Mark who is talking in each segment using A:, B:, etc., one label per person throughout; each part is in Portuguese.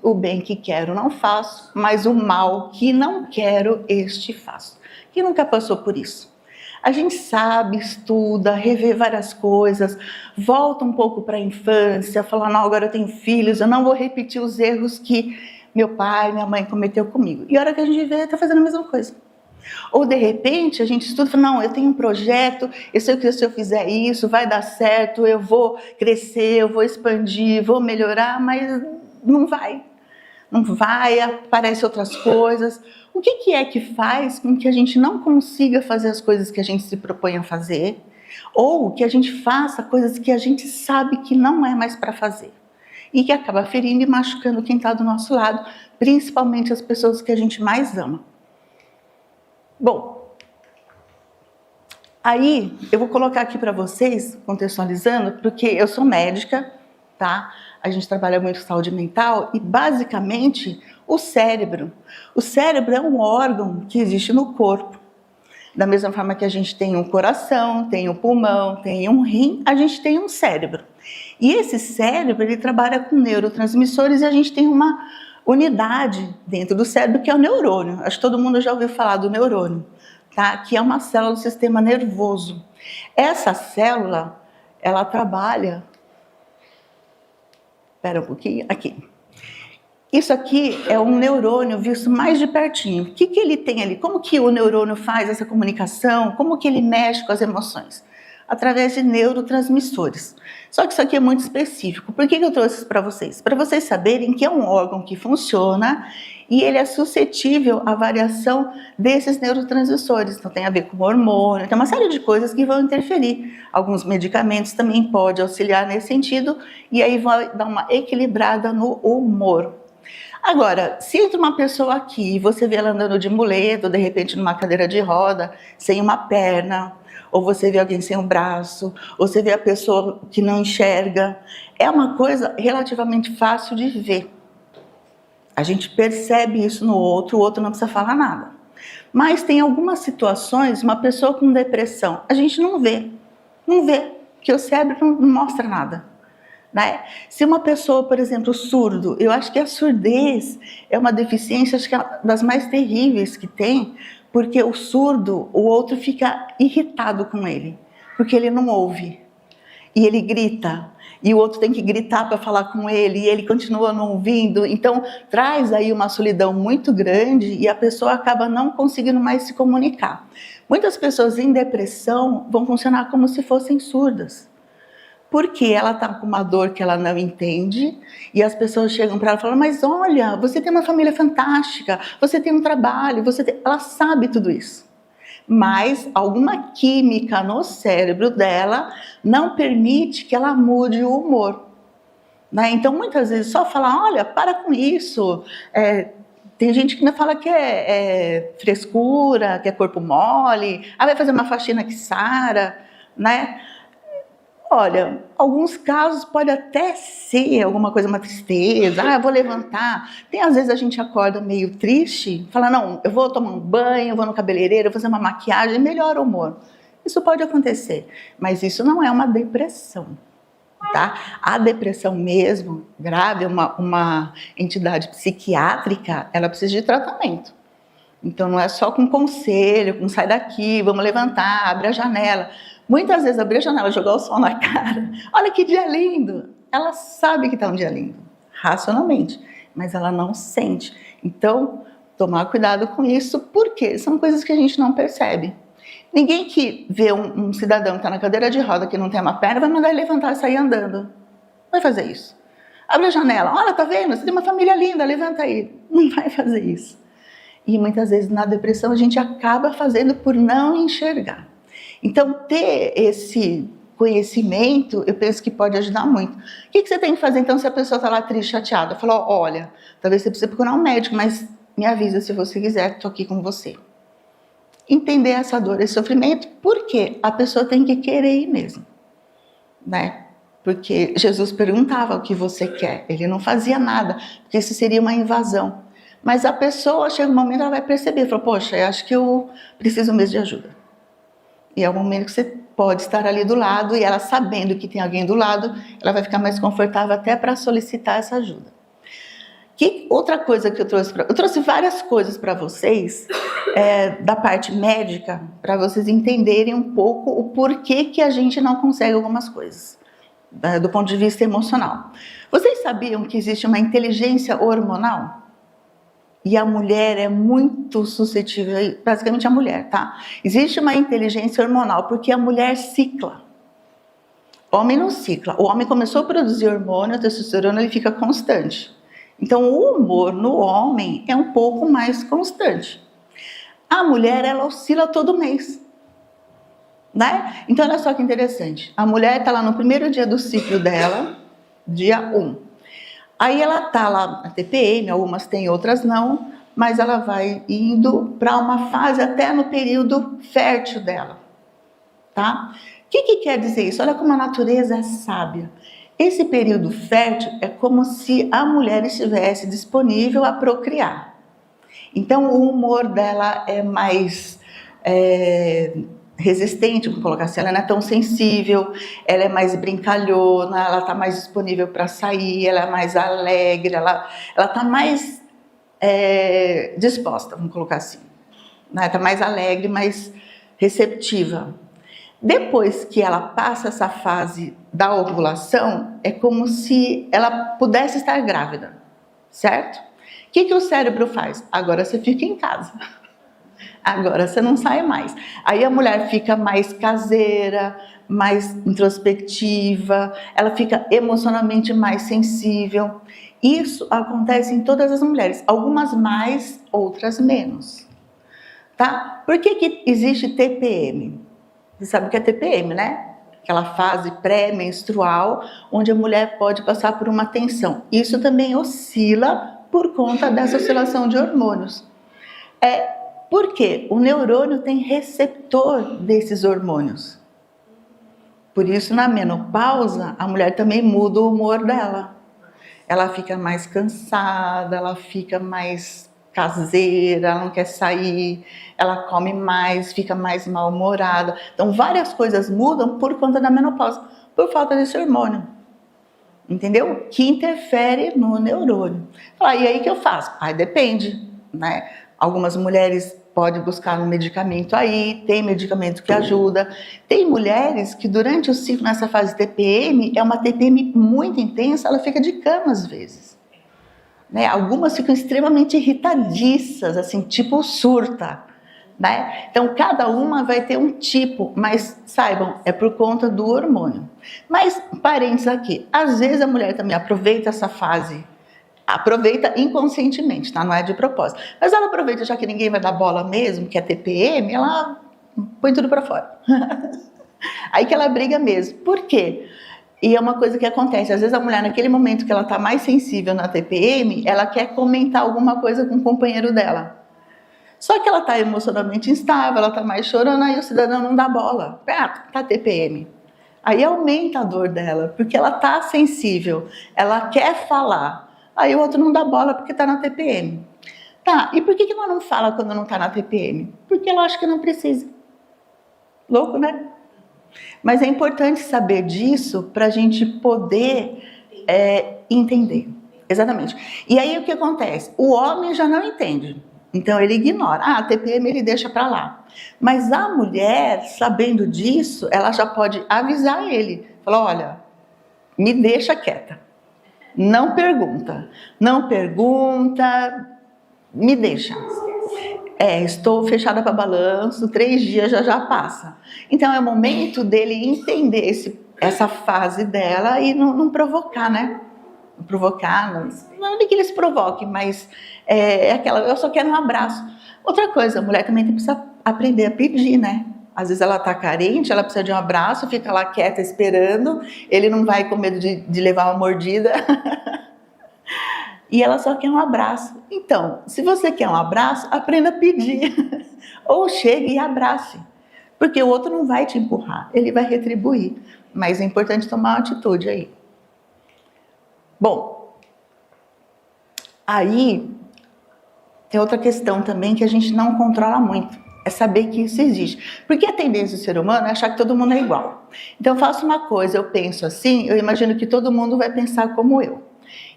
A: O bem que quero não faço, mas o mal que não quero, este faço. Quem nunca passou por isso? A gente sabe, estuda, revê várias coisas, volta um pouco para a infância, fala, não, agora eu tenho filhos, eu não vou repetir os erros que meu pai, minha mãe cometeu comigo. E a hora que a gente vê, está fazendo a mesma coisa. Ou de repente a gente estuda e fala, não, eu tenho um projeto, eu sei que se eu fizer isso vai dar certo, eu vou crescer, eu vou expandir, vou melhorar, mas não vai. Não vai, aparecem outras coisas. O que é que faz com que a gente não consiga fazer as coisas que a gente se propõe a fazer? Ou que a gente faça coisas que a gente sabe que não é mais para fazer? E que acaba ferindo e machucando quem está do nosso lado, principalmente as pessoas que a gente mais ama. Bom, aí eu vou colocar aqui para vocês, contextualizando, porque eu sou médica, tá? A gente trabalha muito com saúde mental e basicamente o cérebro é um órgão que existe no corpo. Da mesma forma que a gente tem um coração, tem um pulmão, tem um rim, a gente tem um cérebro. E esse cérebro, ele trabalha com neurotransmissores e a gente tem uma unidade dentro do cérebro que é o neurônio. Acho que todo mundo já ouviu falar do neurônio, tá? Que é uma célula do sistema nervoso. Essa célula, ela trabalha... Espera um pouquinho, aqui. Isso aqui é um neurônio visto mais de pertinho. O que ele tem ali? Como que o neurônio faz essa comunicação? Como que ele mexe com as emoções? Através de neurotransmissores. Só que isso aqui é muito específico. Por que eu trouxe isso para vocês? Para vocês saberem que é um órgão que funciona e ele é suscetível à variação desses neurotransmissores. Então tem a ver com hormônio, tem uma série de coisas que vão interferir. Alguns medicamentos também podem auxiliar nesse sentido e aí vai dar uma equilibrada no humor. Agora, se entra uma pessoa aqui e você vê ela andando de muleta, ou de repente numa cadeira de roda, sem uma perna, ou você vê alguém sem um braço, ou você vê a pessoa que não enxerga, é uma coisa relativamente fácil de ver. A gente percebe isso no outro, o outro não precisa falar nada. Mas tem algumas situações, uma pessoa com depressão, a gente não vê, porque o cérebro não mostra nada. Né? Se uma pessoa, por exemplo, surdo, eu acho que a surdez é uma deficiência, acho que é das mais terríveis que tem, porque o surdo, o outro fica irritado com ele, porque ele não ouve, e ele grita, e o outro tem que gritar para falar com ele, e ele continua não ouvindo, então traz aí uma solidão muito grande, e a pessoa acaba não conseguindo mais se comunicar. Muitas pessoas em depressão vão funcionar como se fossem surdas, porque ela está com uma dor que ela não entende e as pessoas chegam para ela e falam, mas olha, você tem uma família fantástica, você tem um trabalho, ela sabe tudo isso. Mas alguma química no cérebro dela não permite que ela mude o humor. Né? Então, muitas vezes, só falar, olha, para com isso. Tem gente que ainda fala que é frescura, que é corpo mole, vai fazer uma faxina que sara, né? Olha, alguns casos pode até ser alguma coisa, uma tristeza, eu vou levantar. Às vezes a gente acorda meio triste, fala, não, eu vou tomar um banho, vou no cabeleireiro, vou fazer uma maquiagem, melhora o humor. Isso pode acontecer, mas isso não é uma depressão, tá? A depressão mesmo, grave, uma entidade psiquiátrica, ela precisa de tratamento. Então não é só com conselho, com sai daqui, vamos levantar, abre a janela. Muitas vezes abrir a janela, jogar o sol na cara, olha que dia lindo, ela sabe que está um dia lindo, racionalmente, mas ela não sente. Então, tomar cuidado com isso, porque são coisas que a gente não percebe. Ninguém que vê um cidadão que está na cadeira de roda, que não tem uma perna, vai mandar ele levantar e sair andando. Vai fazer isso. Abre a janela, olha, tá vendo? Você tem uma família linda, levanta aí. Não vai fazer isso. E muitas vezes na depressão a gente acaba fazendo por não enxergar. Então, ter esse conhecimento, eu penso que pode ajudar muito. O que você tem que fazer, então, se a pessoa está lá triste, chateada? Falou, olha, talvez você precise procurar um médico, mas me avisa se você quiser, estou aqui com você. Entender essa dor, esse sofrimento, porque a pessoa tem que querer ir mesmo. Né? Porque Jesus perguntava o que você quer, ele não fazia nada, porque isso seria uma invasão. Mas a pessoa, chega um momento, ela vai perceber, fala, poxa, eu acho que eu preciso mesmo de ajuda. E é o momento que você pode estar ali do lado, e ela sabendo que tem alguém do lado, ela vai ficar mais confortável até para solicitar essa ajuda. Outra coisa que eu trouxe várias coisas para vocês, da parte médica, para vocês entenderem um pouco o porquê que a gente não consegue algumas coisas, do ponto de vista emocional. Vocês sabiam que existe uma inteligência hormonal? E a mulher é muito suscetível, basicamente a mulher, tá? Existe uma inteligência hormonal, porque a mulher cicla. O homem não cicla. O homem começou a produzir hormônio, a testosterona, ele fica constante. Então, o humor no homem é um pouco mais constante. A mulher, ela oscila todo mês, né? Então, olha só que interessante. A mulher está lá no primeiro dia do ciclo dela, dia 1. Aí ela está lá na TPM, algumas têm, outras não, mas ela vai indo para uma fase até no período fértil dela, tá? O que quer dizer isso? Olha como a natureza é sábia. Esse período fértil é como se a mulher estivesse disponível a procriar. Então, o humor dela é mais resistente, vamos colocar assim, ela não é tão sensível, ela é mais brincalhona, ela está mais disponível para sair, ela é mais alegre, ela está mais disposta, vamos colocar assim. Ela está mais alegre, mais receptiva. Depois que ela passa essa fase da ovulação, é como se ela pudesse estar grávida, certo? O que o cérebro faz? Agora você fica em casa. Agora você não sai mais. Aí a mulher fica mais caseira, mais introspectiva, ela fica emocionalmente mais sensível. Isso acontece em todas as mulheres, algumas mais, outras menos. Tá? Por que existe TPM? Você sabe o que é TPM, né? Aquela fase pré-menstrual, onde a mulher pode passar por uma tensão. Isso também oscila por conta dessa oscilação de hormônios. Porque o neurônio tem receptor desses hormônios. Por isso, na menopausa, a mulher também muda o humor dela. Ela fica mais cansada, ela fica mais caseira, ela não quer sair, ela come mais, fica mais mal-humorada. Então, várias coisas mudam por conta da menopausa, por falta desse hormônio. Entendeu? Que interfere no neurônio. E aí o que eu faço? Depende, né? Algumas mulheres podem buscar um medicamento aí, tem medicamento que ajuda. Tem mulheres que durante o ciclo, nessa fase TPM, é uma TPM muito intensa, ela fica de cama às vezes. Né? Algumas ficam extremamente irritadiças, assim, tipo surta. Né? Então, cada uma vai ter um tipo, mas saibam, é por conta do hormônio. Mas, parênteses aqui, às vezes a mulher também aproveita essa fase, aproveita inconscientemente, tá? Não é de propósito. Mas ela aproveita, já que ninguém vai dar bola mesmo, que é TPM, ela põe tudo para fora. Aí que ela briga mesmo. Por quê? E é uma coisa que acontece, às vezes a mulher naquele momento que ela está mais sensível na TPM, ela quer comentar alguma coisa com o companheiro dela. Só que ela está emocionalmente instável, ela está mais chorando, aí o cidadão não dá bola. Tá TPM. Aí aumenta a dor dela, porque ela está sensível, ela quer falar. Aí o outro não dá bola porque está na TPM. Tá, e por que ela não fala quando não está na TPM? Porque ela acha que não precisa. Louco, né? Mas é importante saber disso para a gente poder entender. Exatamente. E aí o que acontece? O homem já não entende. Então ele ignora. A TPM ele deixa para lá. Mas a mulher, sabendo disso, ela já pode avisar ele. Falar, olha, me deixa quieta. Não pergunta. Não pergunta, me deixa. Estou fechada para balanço, 3 dias já passa. Então é o momento dele entender essa fase dela e não provocar, né? Não provocar, não é que eles provoquem, mas aquela, eu só quero um abraço. Outra coisa, a mulher também precisa aprender a pedir, né? Às vezes ela está carente, ela precisa de um abraço, fica lá quieta esperando, ele não vai com medo de levar uma mordida. E ela só quer um abraço. Então, se você quer um abraço, aprenda a pedir. Ou chegue e abrace. Porque o outro não vai te empurrar, ele vai retribuir. Mas é importante tomar uma atitude aí. Bom, aí tem outra questão também que a gente não controla muito. É saber que isso existe. Porque a tendência do ser humano é achar que todo mundo é igual. Então eu faço uma coisa, eu penso assim, eu imagino que todo mundo vai pensar como eu.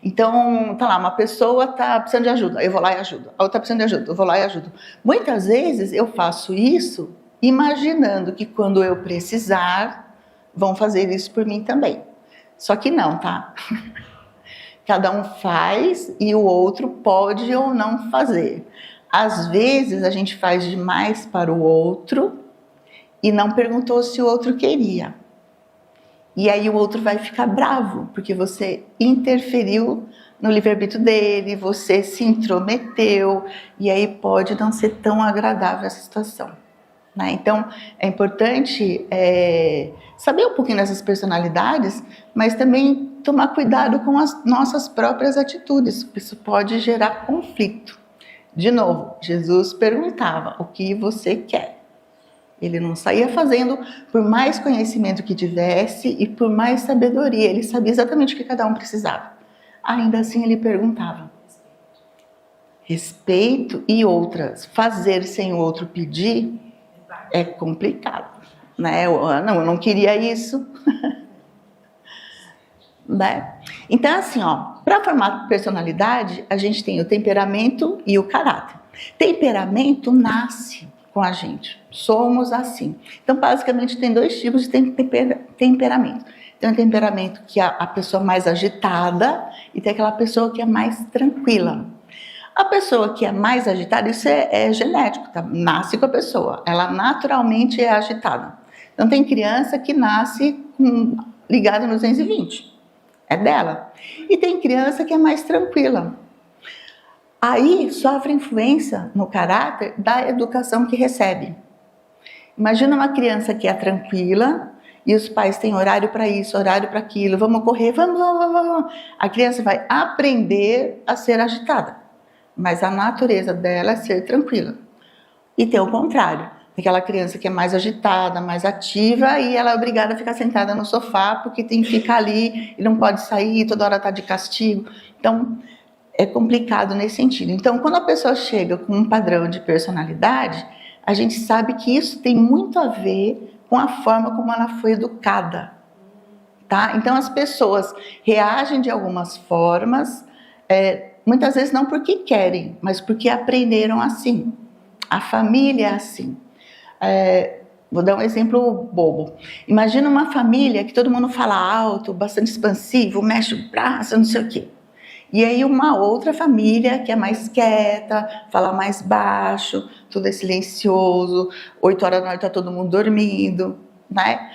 A: Então, tá lá, uma pessoa tá precisando de ajuda, eu vou lá e ajudo. A outra tá precisando de ajuda, eu vou lá e ajudo. Muitas vezes eu faço isso imaginando que quando eu precisar, vão fazer isso por mim também. Só que não, tá? Cada um faz e o outro pode ou não fazer. Às vezes a gente faz demais para o outro e não perguntou se o outro queria. E aí o outro vai ficar bravo, porque você interferiu no livre-arbítrio dele, você se intrometeu, e aí pode não ser tão agradável essa situação, né? Então, é importante saber um pouquinho dessas personalidades, mas também tomar cuidado com as nossas próprias atitudes, porque isso pode gerar conflito. De novo, Jesus perguntava, o que você quer? Ele não saía fazendo por mais conhecimento que tivesse e por mais sabedoria. Ele sabia exatamente o que cada um precisava. Ainda assim ele perguntava. Respeito e outras. Fazer sem o outro pedir é complicado, né? Eu não queria isso. Né? Então, assim, para formar personalidade, a gente tem o temperamento e o caráter. Temperamento nasce com a gente. Somos assim. Então, basicamente, tem dois tipos de temperamento. Tem um temperamento que é a pessoa mais agitada e tem aquela pessoa que é mais tranquila. A pessoa que é mais agitada, isso é genético, tá? Nasce com a pessoa. Ela naturalmente é agitada. Então, tem criança que nasce ligada no 220. É dela. E tem criança que é mais tranquila. Aí sofre influência no caráter da educação que recebe. Imagina uma criança que é tranquila e os pais têm horário para isso, horário para aquilo, vamos correr, vamos. A criança vai aprender a ser agitada, mas a natureza dela é ser tranquila. E tem o contrário, aquela criança que é mais agitada, mais ativa e ela é obrigada a ficar sentada no sofá porque tem que ficar ali e não pode sair, toda hora está de castigo. Então, é complicado nesse sentido. Então, quando a pessoa chega com um padrão de personalidade, a gente sabe que isso tem muito a ver com a forma como ela foi educada, tá? Então, as pessoas reagem de algumas formas, muitas vezes não porque querem, mas porque aprenderam assim. A família é assim. Vou dar um exemplo bobo. Imagina uma família que todo mundo fala alto, bastante expansivo, mexe o braço, não sei o quê. E aí uma outra família que é mais quieta, fala mais baixo, tudo é silencioso, 8 horas da noite está todo mundo dormindo, né?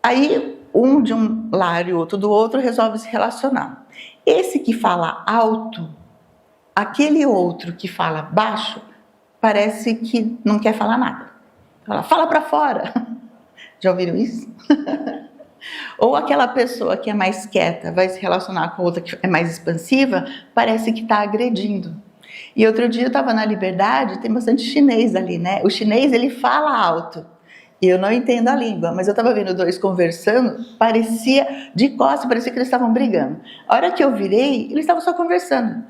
A: Aí um de um lar e outro do outro resolve se relacionar. Esse que fala alto, aquele outro que fala baixo, parece que não quer falar nada. Fala para fora. Já ouviram isso? Ou aquela pessoa que é mais quieta vai se relacionar com outra que é mais expansiva, parece que está agredindo. E outro dia eu estava na Liberdade, tem bastante chinês ali, né? O chinês, ele fala alto. E eu não entendo a língua, mas eu estava vendo dois conversando, parecia, de costas, parecia que eles estavam brigando. A hora que eu virei, eles estavam só conversando.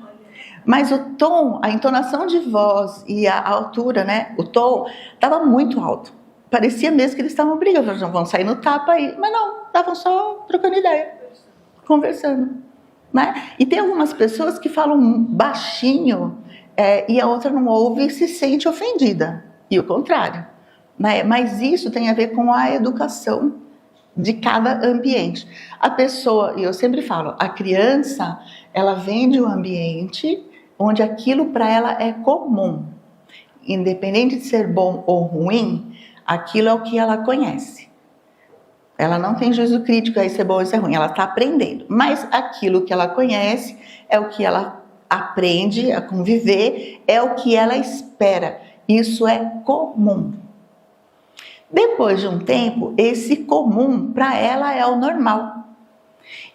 A: Mas o tom, a entonação de voz e a altura, né? O tom estava muito alto. Parecia mesmo que eles estavam brigando, eles vão sair no tapa aí. Mas não, estavam só trocando ideia, conversando, né? E tem algumas pessoas que falam baixinho e a outra não ouve e se sente ofendida. E o contrário, né? Mas isso tem a ver com a educação de cada ambiente. A pessoa, e eu sempre falo, a criança, ela vem de um ambiente onde aquilo para ela é comum. Independente de ser bom ou ruim, aquilo é o que ela conhece. Ela não tem juízo crítico, isso é bom, isso é ruim, ela está aprendendo. Mas aquilo que ela conhece é o que ela aprende a conviver, é o que ela espera. Isso é comum. Depois de um tempo, esse comum para ela é o normal.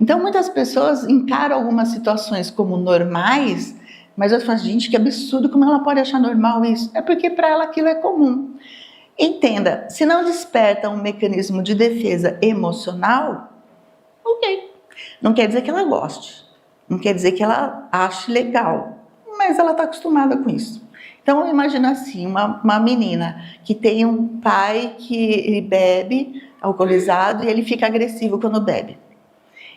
A: Então muitas pessoas encaram algumas situações como normais, mas eu falo, gente, que absurdo, como ela pode achar normal isso? É porque para ela aquilo é comum. Entenda, se não desperta um mecanismo de defesa emocional, ok. Não quer dizer que ela goste, não quer dizer que ela ache legal, mas ela está acostumada com isso. Então, imagina assim, uma menina que tem um pai que ele bebe alcoolizado e ele fica agressivo quando bebe.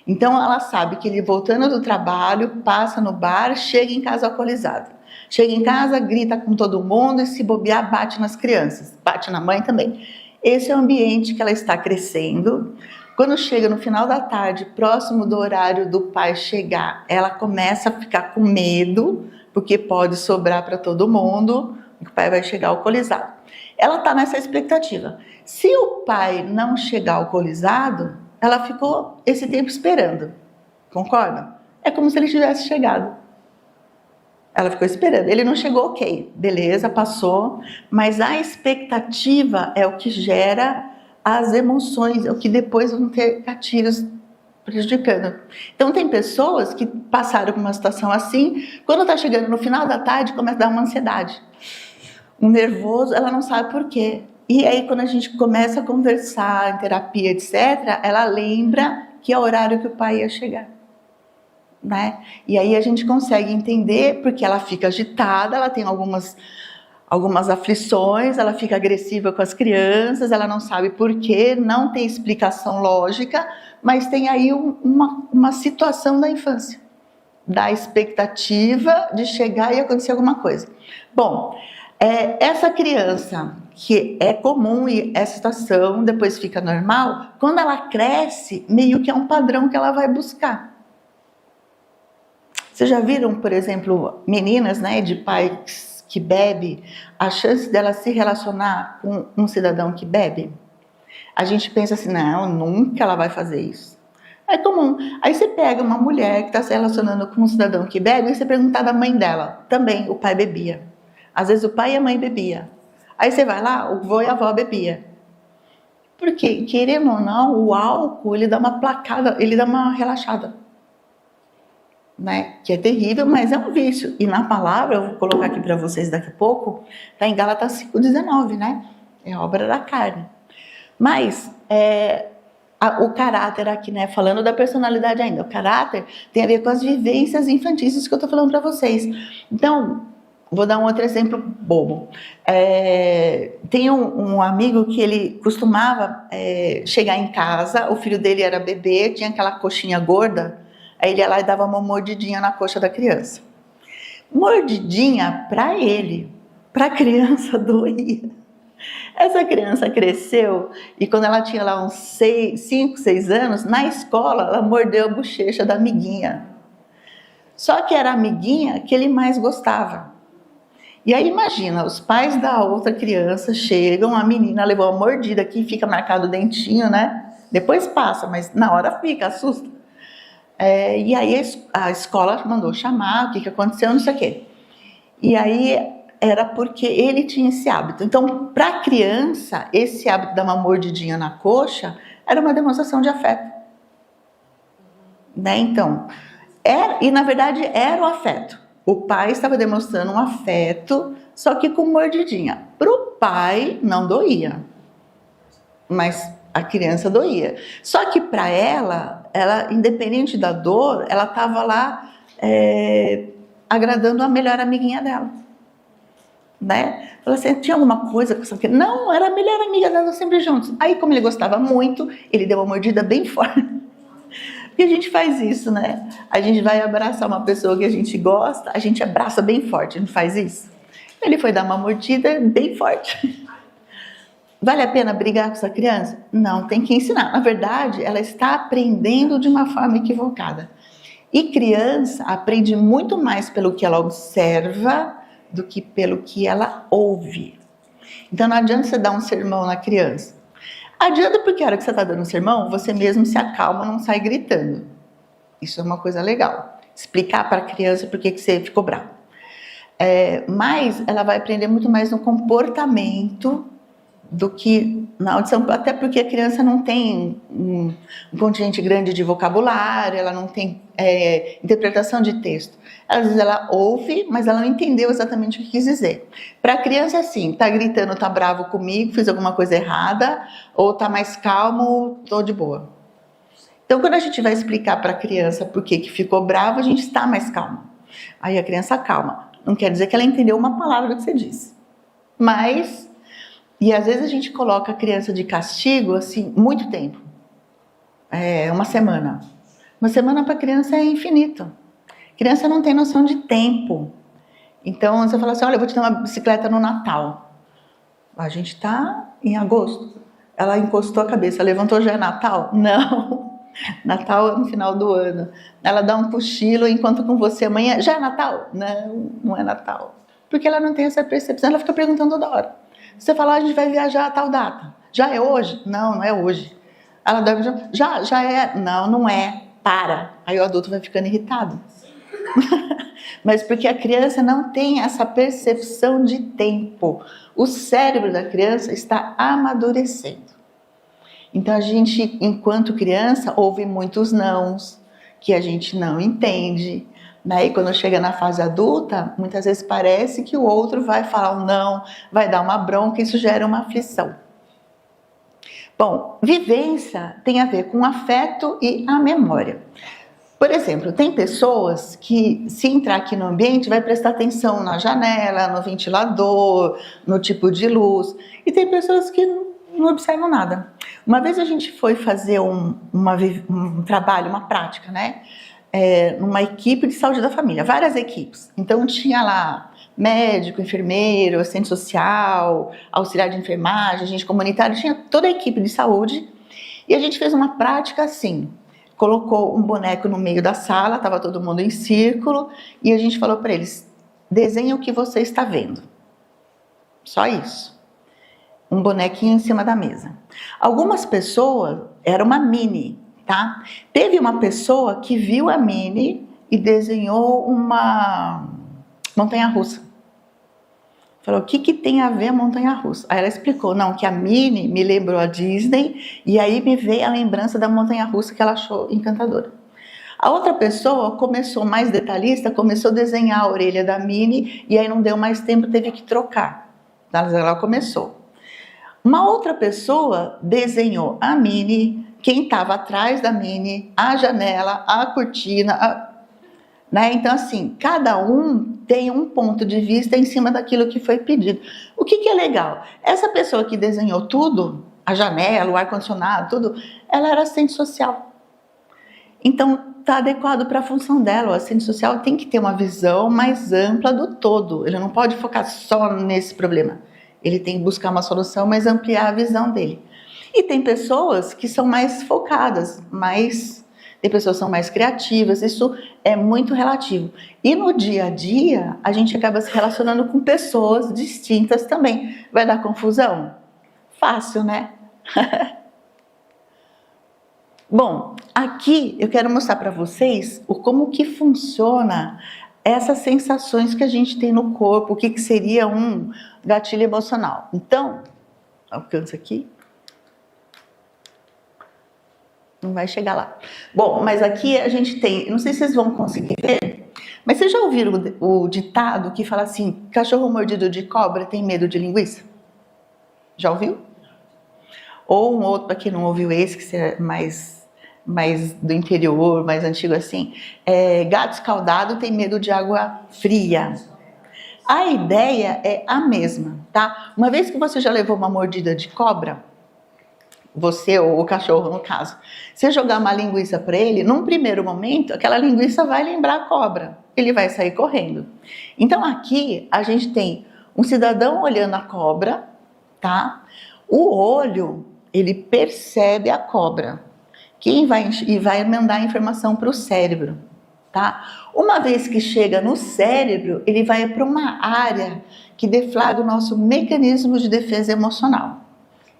A: Então ela sabe que ele voltando do trabalho, passa no bar, chega em casa alcoolizado. Chega em casa, grita com todo mundo e se bobear, bate nas crianças, bate na mãe também. Esse é o ambiente que ela está crescendo. Quando chega no final da tarde, próximo do horário do pai chegar, ela começa a ficar com medo, porque pode sobrar para todo mundo, que o pai vai chegar alcoolizado. Ela está nessa expectativa. Se o pai não chegar alcoolizado, ela ficou esse tempo esperando. Concorda? É como se ele tivesse chegado. Ela ficou esperando. Ele não chegou, ok, beleza, passou. Mas a expectativa é o que gera as emoções, é o que depois vão ter gatilhos prejudicando. Então tem pessoas que passaram por uma situação assim, quando está chegando no final da tarde, começa a dar uma ansiedade. Um nervoso, ela não sabe por quê. E aí quando a gente começa a conversar em terapia, etc., ela lembra que é o horário que o pai ia chegar. Né? E aí a gente consegue entender porque ela fica agitada, ela tem algumas aflições, ela fica agressiva com as crianças, ela não sabe por quê, não tem explicação lógica, mas tem aí uma situação da infância, da expectativa de chegar e acontecer alguma coisa. Bom, essa criança, que é comum e essa situação depois fica normal, quando ela cresce, meio que é um padrão que ela vai buscar. Vocês já viram, por exemplo, meninas, né, de pais que bebem, a chance dela se relacionar com um cidadão que bebe? A gente pensa assim, não, nunca ela vai fazer isso. É comum. Aí você pega uma mulher que está se relacionando com um cidadão que bebe e você pergunta da mãe dela. Também, o pai bebia. Às vezes o pai e a mãe bebia. Aí você vai lá, o vô e a avó bebia. Porque, querendo ou não, o álcool, ele dá uma placada, ele dá uma relaxada. Né? Que é terrível, mas é um vício. E na palavra, eu vou colocar aqui para vocês daqui a pouco, está em Gálatas 5,19, né? É obra da carne. Mas o caráter aqui, né? Falando da personalidade ainda, o caráter tem a ver com as vivências infantis, isso que eu estou falando para vocês. Então, vou dar um outro exemplo bobo. Tem um amigo que ele costumava chegar em casa, o filho dele era bebê, tinha aquela coxinha gorda. Aí ele ia lá e dava uma mordidinha na coxa da criança. Mordidinha para ele, para a criança doía. Essa criança cresceu e quando ela tinha lá uns 5, 6 anos, na escola ela mordeu a bochecha da amiguinha. Só que era a amiguinha que ele mais gostava. E aí imagina, os pais da outra criança chegam, a menina levou a mordida aqui, fica marcado o dentinho, né? Depois passa, mas na hora fica, assusta. E aí a escola mandou chamar, o que aconteceu, não sei o quê. E aí era porque ele tinha esse hábito. Então, para a criança, esse hábito de dar uma mordidinha na coxa era uma demonstração de afeto. Né? Então, e na verdade era o afeto. O pai estava demonstrando um afeto, só que com mordidinha. Para o pai, não doía. Mas a criança doía. Só que para ela, independente da dor, ela estava lá agradando a melhor amiguinha dela. Né? Ela assim, tinha alguma coisa com essa criança? Não, era a melhor amiga dela, sempre juntos. Aí, como ele gostava muito, ele deu uma mordida bem forte. Porque a gente faz isso, né? A gente vai abraçar uma pessoa que a gente gosta, a gente abraça bem forte, não faz isso? Ele foi dar uma mordida bem forte. Vale a pena brigar com essa criança? Não, tem que ensinar. Na verdade, ela está aprendendo de uma forma equivocada. E criança aprende muito mais pelo que ela observa do que pelo que ela ouve. Então não adianta você dar um sermão na criança. Adianta porque a hora que você está dando um sermão, você mesmo se acalma, não sai gritando. Isso é uma coisa legal. Explicar para a criança por que você ficou bravo. Mas ela vai aprender muito mais no comportamento do que na audição, até porque a criança não tem um contingente grande de vocabulário, ela não tem interpretação de texto. Às vezes ela ouve, mas ela não entendeu exatamente o que quis dizer. Para a criança é assim, tá gritando, tá bravo comigo, fiz alguma coisa errada, ou tá mais calmo, tô de boa. Então quando a gente vai explicar para a criança por que ficou bravo, a gente está mais calmo. Aí a criança calma. Não quer dizer que ela entendeu uma palavra que você disse. Mas... E às vezes a gente coloca a criança de castigo, assim, muito tempo. Uma semana. Uma semana para criança é infinito. Criança não tem noção de tempo. Então, você fala assim, olha, eu vou te dar uma bicicleta no Natal. A gente está em agosto. Ela encostou a cabeça, levantou, já é Natal? Não. Natal é no final do ano. Ela dá um cochilo enquanto com você amanhã, já é Natal? Não, não é Natal. Porque ela não tem essa percepção, ela fica perguntando toda hora. Você fala, a gente vai viajar a tal data. Já é hoje? Não, não é hoje. Ela dorme, já é? Não, não é. Para. Aí o adulto vai ficando irritado. Mas porque a criança não tem essa percepção de tempo. O cérebro da criança está amadurecendo. Então a gente, enquanto criança, ouve muitos nãos que a gente não entende. Daí quando chega na fase adulta, muitas vezes parece que o outro vai falar um não, vai dar uma bronca, isso gera uma aflição. Bom, vivência tem a ver com afeto e a memória. Por exemplo, tem pessoas que, se entrar aqui no ambiente, vai prestar atenção na janela, no ventilador, no tipo de luz. E tem pessoas que não observam nada. Uma vez a gente foi fazer um trabalho, uma prática, né? Numa equipe de saúde da família, várias equipes. Então tinha lá médico, enfermeiro, assistente social, auxiliar de enfermagem, agente comunitário, tinha toda a equipe de saúde. E a gente fez uma prática assim. Colocou um boneco no meio da sala, estava todo mundo em círculo, e a gente falou para eles, desenhe o que você está vendo. Só isso. Um bonequinho em cima da mesa. Algumas pessoas, era uma Minnie, tá? Teve uma pessoa que viu a Minnie e desenhou uma montanha-russa. Falou, o que tem a ver a montanha-russa? Aí ela explicou, não, que a Minnie me lembrou a Disney e aí me veio a lembrança da montanha-russa que ela achou encantadora. A outra pessoa começou mais detalhista, começou a desenhar a orelha da Minnie e aí não deu mais tempo, teve que trocar. Ela começou. Uma outra pessoa desenhou a Minnie, quem estava atrás da Minnie, a janela, a cortina, né? Então, assim, cada um tem um ponto de vista em cima daquilo que foi pedido. O que é legal? Essa pessoa que desenhou tudo, a janela, o ar-condicionado, tudo, ela era assistente social. Então, está adequado para a função dela. O assistente social tem que ter uma visão mais ampla do todo. Ele não pode focar só nesse problema. Ele tem que buscar uma solução, mas ampliar a visão dele. E tem pessoas que são mais focadas, tem pessoas que são mais criativas, isso é muito relativo. E no dia a dia, a gente acaba se relacionando com pessoas distintas também. Vai dar confusão? Fácil, né? Bom, aqui eu quero mostrar para vocês como que funciona essas sensações que a gente tem no corpo, o que seria um gatilho emocional. Então, alcança aqui. Não vai chegar lá. Bom, mas aqui a gente tem, não sei se vocês vão conseguir ver, mas vocês já ouviram o ditado que fala assim, cachorro mordido de cobra tem medo de linguiça? Já ouviu? Ou um outro, para quem não ouviu esse, que é mais do interior, mais antigo assim, gato escaldado tem medo de água fria. A ideia é a mesma, tá? Uma vez que você já levou uma mordida de cobra, você ou o cachorro no caso, você jogar uma linguiça para ele, num primeiro momento, aquela linguiça vai lembrar a cobra, ele vai sair correndo. Então aqui a gente tem um cidadão olhando a cobra, tá? O olho, ele percebe a cobra, e vai mandar a informação para o cérebro, tá? Uma vez que chega no cérebro, ele vai para uma área que deflagra o nosso mecanismo de defesa emocional,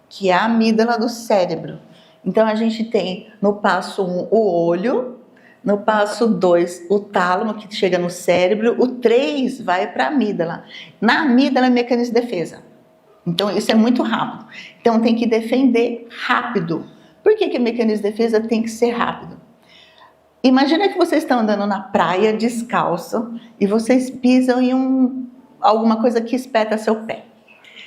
A: que é a amígdala do cérebro. Então a gente tem no passo 1 o olho, no passo 2 o tálamo, que chega no cérebro, o 3 vai para a amígdala. Na amígdala é mecanismo de defesa. Então isso é muito rápido. Então tem que defender rápido. Por que o mecanismo de defesa tem que ser rápido? Imagina que vocês estão andando na praia descalço e vocês pisam em alguma coisa que espeta seu pé.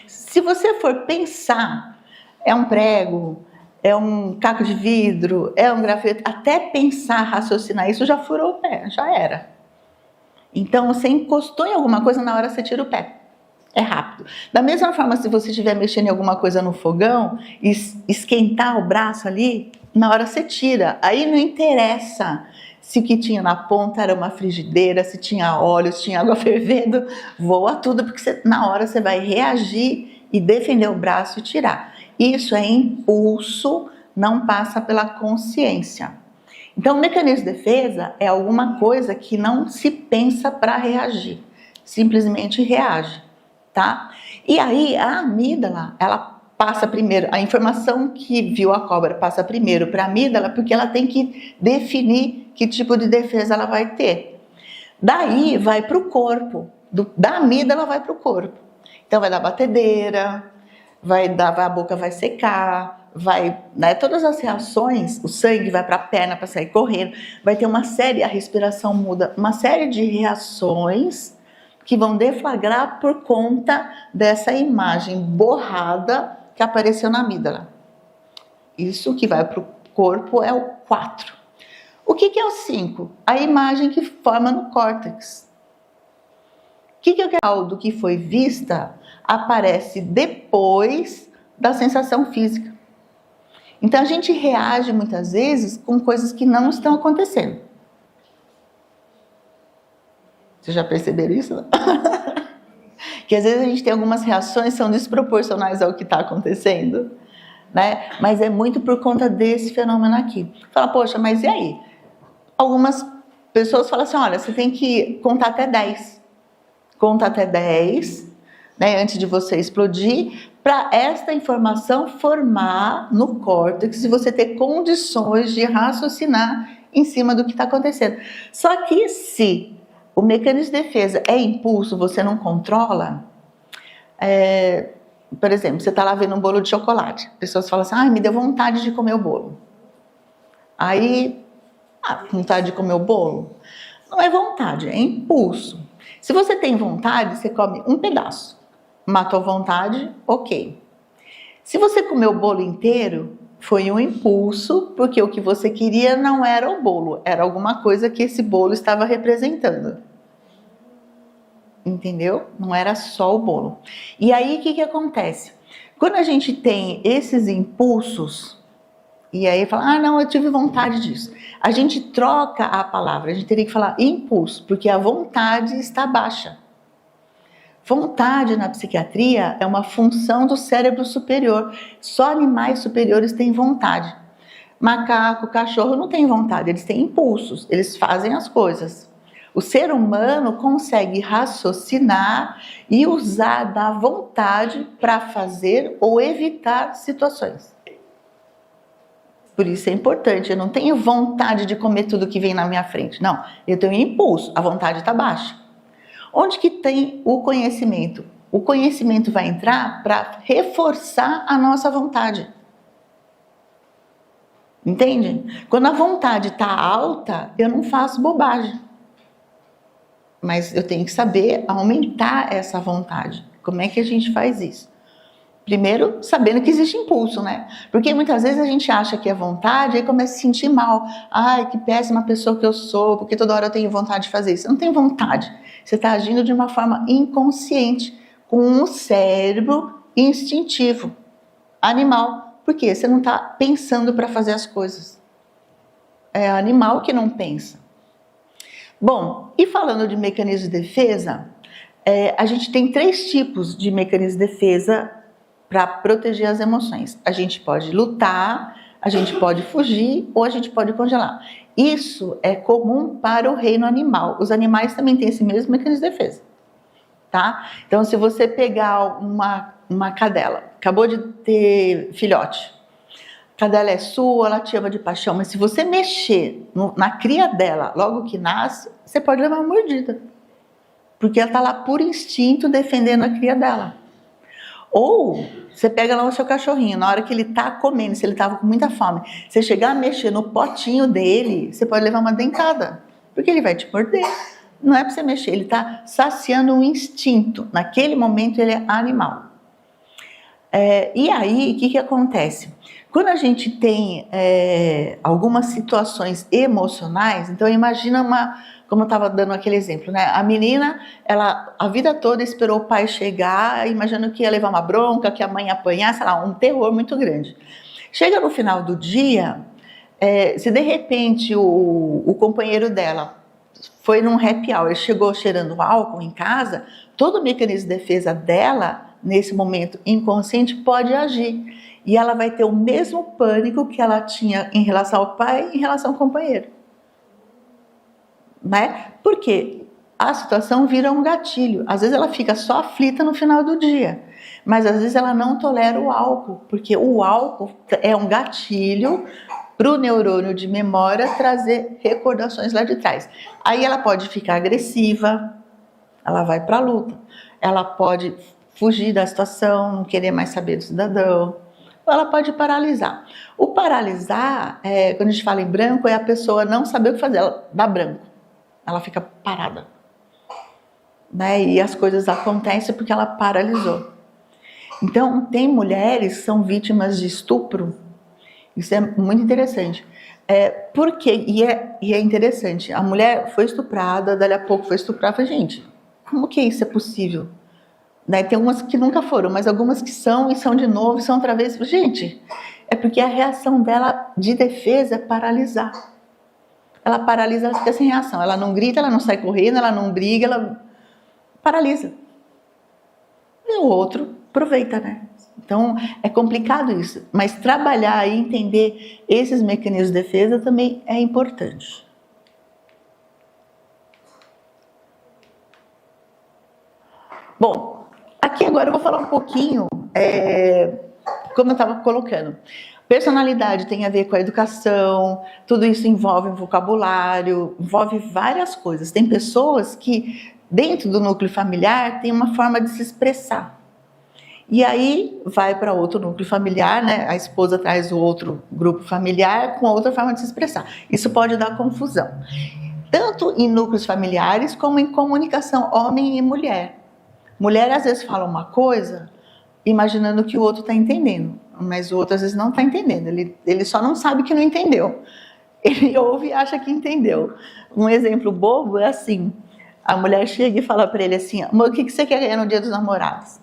A: Se você for pensar, é um prego, é um caco de vidro, é um grafite, até pensar, raciocinar isso, já furou o pé, já era. Então, você encostou em alguma coisa, na hora você tira o pé. É rápido. Da mesma forma, se você estiver mexendo em alguma coisa no fogão, e esquentar o braço ali, na hora você tira. Aí não interessa se o que tinha na ponta era uma frigideira, se tinha óleo, se tinha água fervendo, voa tudo, porque na hora você vai reagir e defender o braço e tirar. Isso é impulso, não passa pela consciência. Então, o mecanismo de defesa é alguma coisa que não se pensa para reagir, simplesmente reage, tá? E aí, a amígdala, ela passa primeiro, a informação que viu a cobra passa primeiro para a amígdala, porque ela tem que definir que tipo de defesa ela vai ter. Daí, vai para o corpo, da amígdala vai para o corpo. Então, vai dar batedeira, a boca vai secar, né, todas as reações, o sangue vai para a perna para sair correndo, vai ter uma série, a respiração muda, uma série de reações que vão deflagrar por conta dessa imagem borrada que apareceu na amígdala. Isso que vai para o corpo é o 4. O que é o 5? A imagem que forma no córtex. O que é o caldo que foi vista aparece depois da sensação física. Então a gente reage muitas vezes com coisas que não estão acontecendo. Vocês já perceberam isso? Que às vezes a gente tem algumas reações que são desproporcionais ao que está acontecendo, né? Mas é muito por conta desse fenômeno aqui. Fala, poxa, mas e aí? Algumas pessoas falam assim, olha, você tem que contar até 10. Conta até 10, né, antes de você explodir, para esta informação formar no córtex e você ter condições de raciocinar em cima do que está acontecendo. Só que se o mecanismo de defesa é impulso, você não controla, por exemplo, você está lá vendo um bolo de chocolate, pessoas falam assim, me deu vontade de comer o bolo. Aí, vontade de comer o bolo? Não é vontade, é impulso. Se você tem vontade, você come um pedaço. Matou vontade, ok. Se você comeu o bolo inteiro, foi um impulso, porque o que você queria não era o bolo, era alguma coisa que esse bolo estava representando. Entendeu? Não era só o bolo. E aí, o que acontece? Quando a gente tem esses impulsos, e aí fala, não, eu tive vontade disso. A gente troca a palavra, a gente teria que falar impulso, porque a vontade está baixa. Vontade na psiquiatria é uma função do cérebro superior. Só animais superiores têm vontade. Macaco, cachorro não tem vontade, eles têm impulsos, eles fazem as coisas. O ser humano consegue raciocinar e usar da vontade para fazer ou evitar situações. Por isso é importante, eu não tenho vontade de comer tudo que vem na minha frente. Não, eu tenho impulso, a vontade está baixa. Onde que tem o conhecimento? O conhecimento vai entrar para reforçar a nossa vontade. Entende? Quando a vontade está alta, eu não faço bobagem. Mas eu tenho que saber aumentar essa vontade. Como é que a gente faz isso? Primeiro, sabendo que existe impulso, né? Porque muitas vezes a gente acha que é vontade e aí começa a se sentir mal. Ai, que péssima pessoa que eu sou, porque toda hora eu tenho vontade de fazer isso. Você não tem vontade. Você está agindo de uma forma inconsciente, com um cérebro instintivo, animal. Por quê? Você não está pensando para fazer as coisas. É animal que não pensa. Bom, e falando de mecanismo de defesa, a gente tem 3 tipos de mecanismo de defesa para proteger as emoções. A gente pode lutar, a gente pode fugir ou a gente pode congelar. Isso é comum para o reino animal. Os animais também têm esse mesmo mecanismo de defesa, tá? Então, se você pegar uma cadela, acabou de ter filhote, a cadela é sua, ela te ama de paixão, mas se você mexer na cria dela logo que nasce, você pode levar uma mordida, porque ela está lá por instinto defendendo a cria dela. Ou você pega lá o seu cachorrinho, na hora que ele está comendo, se ele estava com muita fome, você chegar a mexer no potinho dele, você pode levar uma dentada, porque ele vai te morder. Não é para você mexer, ele está saciando um instinto. Naquele momento ele é animal. E aí, o que acontece? Quando a gente tem algumas situações emocionais, então imagina como eu estava dando aquele exemplo, né? A menina, ela a vida toda esperou o pai chegar, imaginando que ia levar uma bronca, que a mãe ia apanhar, sei lá, um terror muito grande. Chega no final do dia, Se de repente o companheiro dela foi num happy hour, chegou cheirando álcool em casa, todo o mecanismo de defesa dela, nesse momento inconsciente, pode agir. E ela vai ter o mesmo pânico que ela tinha em relação ao pai, em relação ao companheiro. Né? Por quê? A situação vira um gatilho. Às vezes ela fica só aflita no final do dia, mas às vezes ela não tolera o álcool, porque o álcool é um gatilho para o neurônio de memória trazer recordações lá de trás. Aí ela pode ficar agressiva, ela vai para a luta, ela pode fugir da situação, não querer mais saber do cidadão, ou ela pode paralisar. O paralisar, quando a gente fala em branco, é a pessoa não saber o que fazer, ela dá branco, ela fica parada. Né? E as coisas acontecem porque ela paralisou. Então, tem mulheres que são vítimas de estupro. Isso é muito interessante. Por quê? E é interessante. A mulher foi estuprada, dali a pouco foi estuprada. Eu falei, gente, como que isso é possível? Né? Tem umas que nunca foram, mas algumas que são, e são de novo, e são outra vez. Gente, é porque a reação dela de defesa é paralisar. Ela paralisa, ela fica sem reação. Ela não grita, ela não sai correndo, ela não briga, ela paralisa. E o outro aproveita, né? Então, é complicado isso. Mas trabalhar e entender esses mecanismos de defesa também é importante. Bom, aqui agora eu vou falar um pouquinho, como eu estava colocando. Personalidade tem a ver com a educação, tudo isso envolve vocabulário, envolve várias coisas. Tem pessoas que, dentro do núcleo familiar, tem uma forma de se expressar. E aí vai para outro núcleo familiar, né? A esposa traz o outro grupo familiar com outra forma de se expressar. Isso pode dar confusão, tanto em núcleos familiares como em comunicação homem e mulher. Mulher às vezes fala uma coisa imaginando que o outro está entendendo, mas o outro às vezes não está entendendo, ele só não sabe que não entendeu. Ele ouve e acha que entendeu. Um exemplo bobo é assim, a mulher chega e fala para ele assim, amor, o que você quer ganhar no Dia dos Namorados?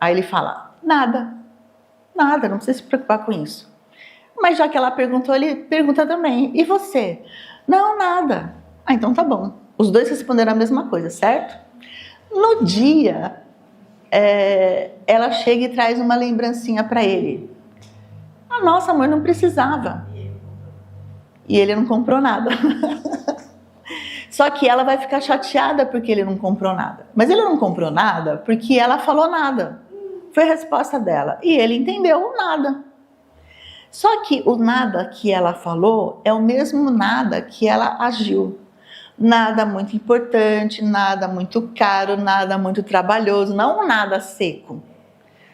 A: Aí ele fala, nada, não precisa se preocupar com isso. Mas já que ela perguntou, ele pergunta também, e você? Não, nada. Ah, então tá bom. Os dois responderam a mesma coisa, certo? No dia, ela chega e traz uma lembrancinha para ele. Ah, nossa, amor, não precisava. E ele não comprou nada. Só que ela vai ficar chateada porque ele não comprou nada. Mas ele não comprou nada porque ela falou nada. Foi a resposta dela. E ele entendeu o nada. Só que o nada que ela falou é o mesmo nada que ela agiu. Nada muito importante, nada muito caro, nada muito trabalhoso, não nada seco.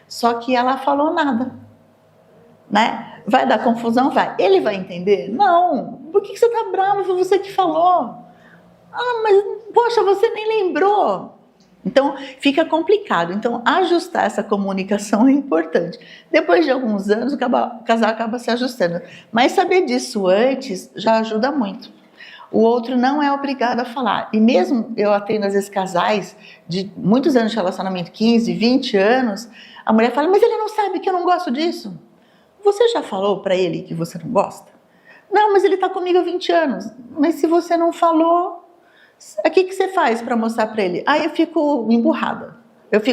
A: Só que ela falou nada. Né? Vai dar confusão? Vai. Ele vai entender? Não. Por que você está bravo? Foi você que falou. Ah, mas, poxa, você nem lembrou. Então, fica complicado. Então, ajustar essa comunicação é importante. Depois de alguns anos, o casal acaba se ajustando. Mas saber disso antes já ajuda muito. O outro não é obrigado a falar. E mesmo eu atendo, às vezes, casais de muitos anos de relacionamento, 15, 20 anos, a mulher fala, mas ele não sabe que eu não gosto disso. Você já falou para ele que você não gosta? Não, mas ele está comigo há 20 anos. Mas se você não falou... O que você faz para mostrar para ele? Aí eu fico emburrada,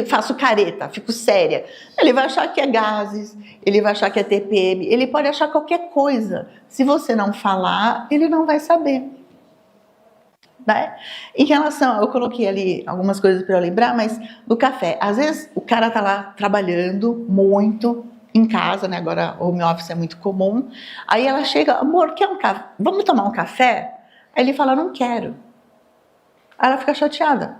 A: faço careta, fico séria. Ele vai achar que é gases, ele vai achar que é TPM, ele pode achar qualquer coisa. Se você não falar, ele não vai saber. Né? Em relação, eu coloquei ali algumas coisas para eu lembrar, mas do café. Às vezes o cara tá lá trabalhando muito em casa, né? Agora o home office é muito comum. Aí ela chega, amor, quer um café? Vamos tomar um café? Aí ele fala, não quero. Aí ela fica chateada.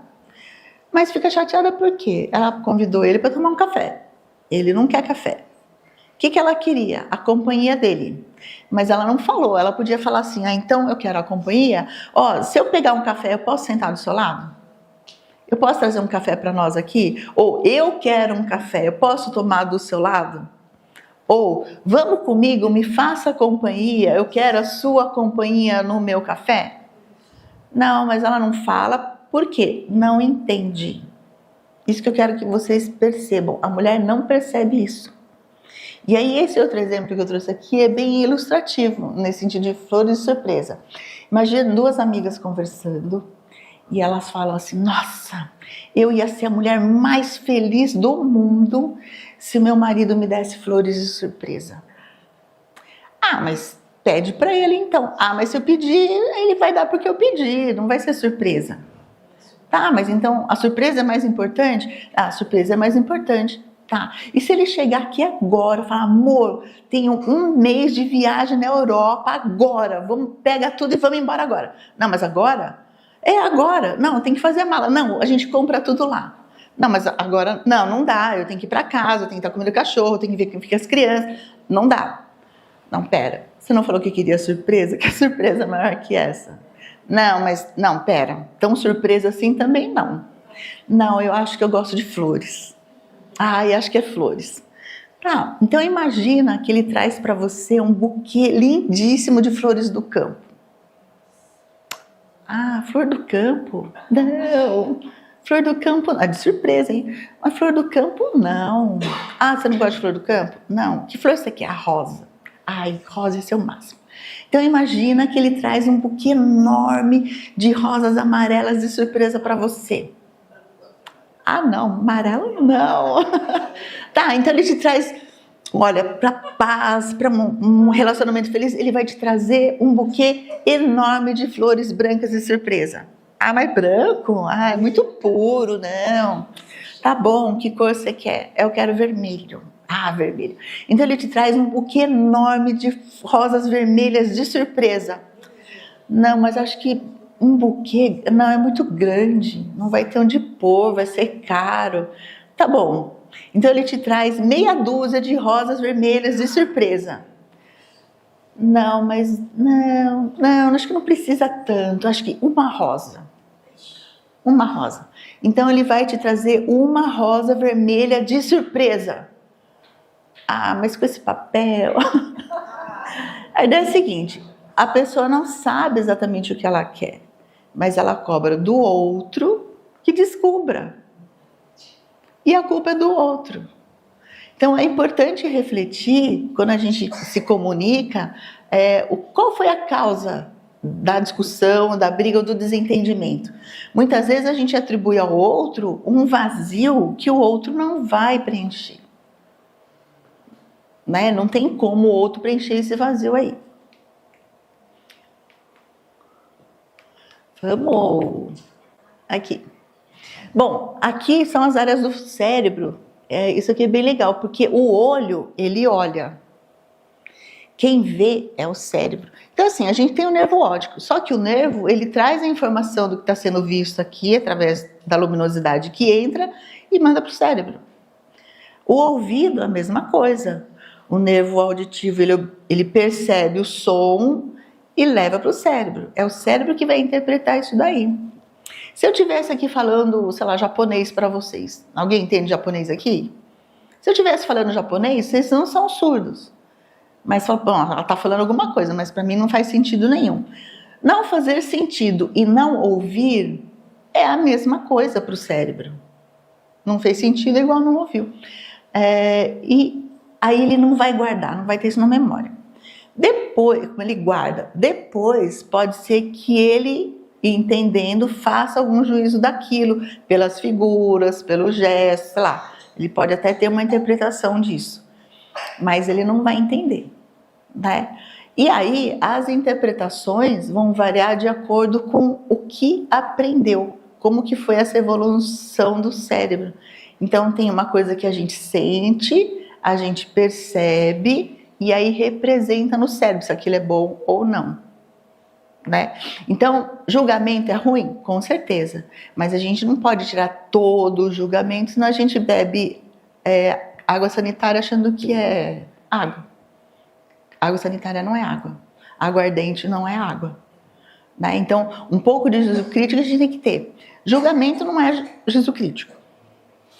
A: Mas fica chateada por quê? Ela convidou ele para tomar um café. Ele não quer café. O que ela queria? A companhia dele. Mas ela não falou. Ela podia falar assim, ah, então eu quero a companhia. Ó, se eu pegar um café, eu posso sentar do seu lado? Eu posso trazer um café para nós aqui? Ou eu quero um café, eu posso tomar do seu lado? Ou vamos comigo, me faça companhia, eu quero a sua companhia no meu café? Não, mas ela não fala, por quê? Não entende. Isso que eu quero que vocês percebam. A mulher não percebe isso. E aí esse outro exemplo que eu trouxe aqui é bem ilustrativo, nesse sentido de flores de surpresa. Imagina duas amigas conversando e elas falam assim, nossa, eu ia ser a mulher mais feliz do mundo se o meu marido me desse flores de surpresa. Ah, mas pede para ele então. Ah, mas se eu pedir, ele vai dar porque eu pedi, não vai ser surpresa. Tá, mas então a surpresa é mais importante? Ah, a surpresa é mais importante. Tá, e se ele chegar aqui agora, falar, amor, tenho um mês de viagem na Europa agora, vamos pegar tudo e vamos embora agora. Não, mas agora? É agora. Não, tem que fazer a mala. Não, a gente compra tudo lá. Não, mas agora, não dá, eu tenho que ir para casa, eu tenho que estar comendo o cachorro, eu tenho que ver como fica as crianças. Não dá. Não, pera, você não falou que queria surpresa? Que a surpresa é maior que essa? Não, mas, não, pera, tão surpresa assim também não. Não, eu acho que eu gosto de flores. Ah, eu acho que é flores. Tá, então imagina que ele traz para você um buquê lindíssimo de flores do campo. Ah, flor do campo? Não, flor do campo, de surpresa, hein? Mas flor do campo, não. Ah, você não gosta de flor do campo? Não. Que flor você quer? A rosa. Ai, rosa esse é o máximo. Então imagina que ele traz um buquê enorme de rosas amarelas de surpresa para você. Ah, não, amarelo não. Tá, então ele te traz, olha, para paz, para um relacionamento feliz, ele vai te trazer um buquê enorme de flores brancas de surpresa. Ah, mas branco? Ah, é muito puro, não. Tá bom, que cor você quer? Eu quero vermelho. Ah, vermelho. Então ele te traz um buquê enorme de rosas vermelhas de surpresa. Não, mas acho que um buquê, não, é muito grande, não vai ter onde pôr, vai ser caro. Tá bom. Então ele te traz meia dúzia de rosas vermelhas de surpresa. Não, mas não, acho que não precisa tanto, acho que uma rosa. Uma rosa. Então ele vai te trazer uma rosa vermelha de surpresa. Ah, mas com esse papel... A ideia é a seguinte, a pessoa não sabe exatamente o que ela quer, mas ela cobra do outro que descubra. E a culpa é do outro. Então é importante refletir, quando a gente se comunica, qual foi a causa da discussão, da briga ou do desentendimento. Muitas vezes a gente atribui ao outro um vazio que o outro não vai preencher. Né? Não tem como o outro preencher esse vazio aí. Vamos aqui. Bom, aqui são as áreas do cérebro. Isso aqui é bem legal, porque o olho, ele olha. Quem vê é o cérebro. Então, assim, a gente tem o nervo óptico, só que o nervo, ele traz a informação do que está sendo visto aqui, através da luminosidade que entra, e manda para o cérebro. O ouvido, a mesma coisa. O nervo auditivo, ele percebe o som e leva para o cérebro. É o cérebro que vai interpretar isso daí. Se eu estivesse aqui falando, sei lá, japonês para vocês, alguém entende japonês aqui? Se eu estivesse falando japonês, vocês não são surdos. Mas, bom, ela está falando alguma coisa, mas para mim não faz sentido nenhum. Não fazer sentido e não ouvir é a mesma coisa para o cérebro. Não fez sentido, é igual não ouviu. E aí ele não vai guardar, não vai ter isso na memória. Depois, como ele guarda, depois pode ser que ele, entendendo, faça algum juízo daquilo, pelas figuras, pelos gestos, sei lá. Ele pode até ter uma interpretação disso, mas ele não vai entender, né? E aí as interpretações vão variar de acordo com o que aprendeu, como que foi essa evolução do cérebro. Então tem uma coisa que a gente sente, a gente percebe e aí representa no cérebro se aquilo é bom ou não, né? Então, julgamento é ruim? Com certeza, mas a gente não pode tirar todo o julgamento, senão a gente bebe água sanitária achando que é água. Água sanitária não é água, aguardente não é água, né? Então, um pouco de juízo crítico a gente tem que ter. Julgamento não é juízo crítico,